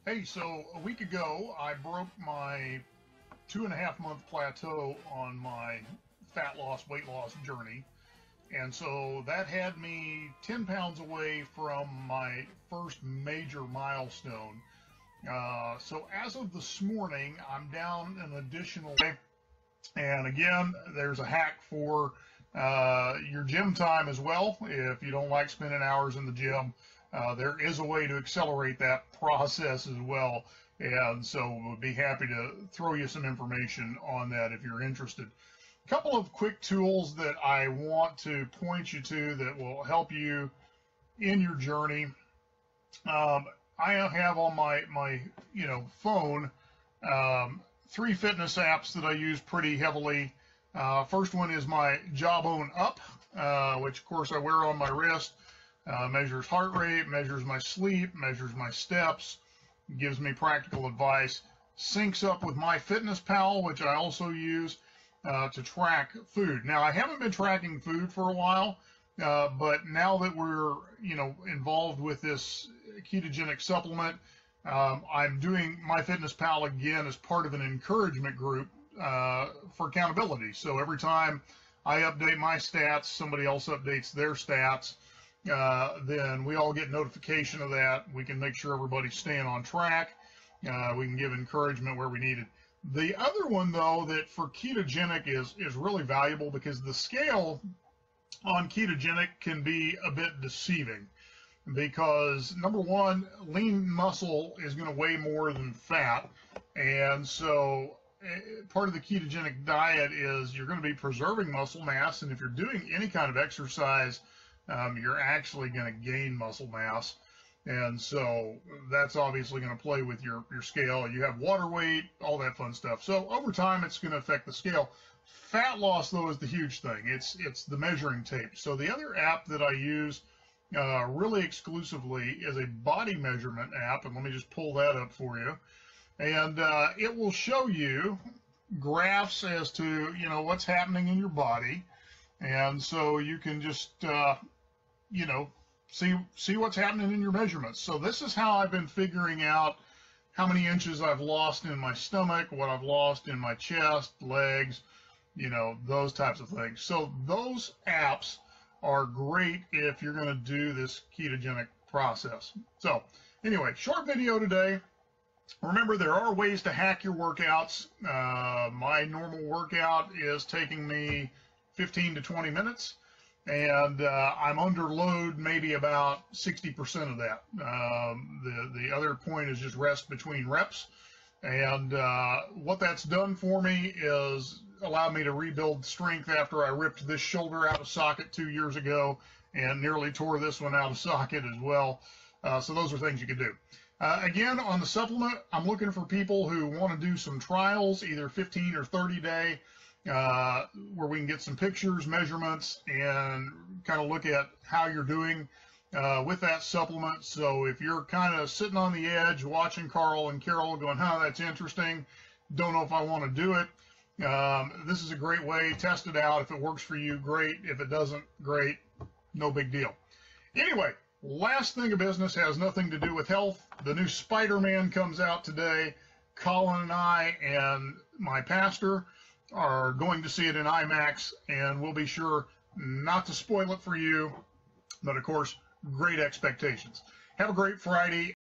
Hey, so a week ago, I broke my 2.5 month plateau on my fat loss, weight loss journey. And so that had me 10 pounds away from my first major milestone. So as of this morning, I'm down an additional. And again, there's a hack for your gym time as well. If you don't like spending hours in the gym, there is a way to accelerate that process as well. And so we'll be happy to throw you some information on that if you're interested. A couple of quick tools that I want to point you to that will help you in your journey. I have on my phone 3 fitness apps that I use pretty heavily. First one is my Jawbone Up, which of course I wear on my wrist. Measures heart rate, measures my sleep, measures my steps, gives me practical advice. Syncs up with MyFitnessPal, which I also use to track food. Now, I haven't been tracking food for a while, but now that we're involved with this ketogenic supplement, I'm doing MyFitnessPal again as part of an encouragement group for accountability. So every time I update my stats, somebody else updates their stats. Then we all get notification of that. We can make sure everybody's staying on track. We can give encouragement where we need it. The other one, though, that for ketogenic is really valuable because the scale on ketogenic can be a bit deceiving because, number one, lean muscle is going to weigh more than fat. And so part of the ketogenic diet is you're going to be preserving muscle mass. And if you're doing any kind of exercise, you're actually going to gain muscle mass. And so that's obviously going to play with your scale. You have water weight, all that fun stuff. So over time, it's going to affect the scale. Fat loss, though, is the huge thing. It's the measuring tape. So the other app that I use really exclusively is a body measurement app. And let me just pull that up for you. And it will show you graphs as to, what's happening in your body. And so you can just see what's happening in your measurements. So this is how I've been figuring out how many inches I've lost in my stomach, what I've lost in my chest, legs, those types of things. So those apps are great if you're going to do this ketogenic process. So anyway, short video today. Remember, there are ways to hack your workouts. My normal workout is taking me 15 to 20 minutes. And I'm under load maybe about 60% of that. The other point is just rest between reps. And what that's done for me is allowed me to rebuild strength after I ripped this shoulder out of socket 2 years ago and nearly tore this one out of socket as well. So those are things you can do. Again, on the supplement, I'm looking for people who want to do some trials, either 15 or 30 day. Where we can get some pictures, measurements, and kind of look at how you're doing with that supplement. So if you're kind of sitting on the edge watching Carl and Carol going, that's interesting, don't know if I want to do it, this is a great way. Test it out. If it works for you, great. If it doesn't, great. No big deal. Anyway, last thing of business has nothing to do with health. The new Spider-Man comes out today. Colin and I and my pastor are going to see it in IMAX, and we'll be sure not to spoil it for you, but of course, great expectations. Have a great Friday.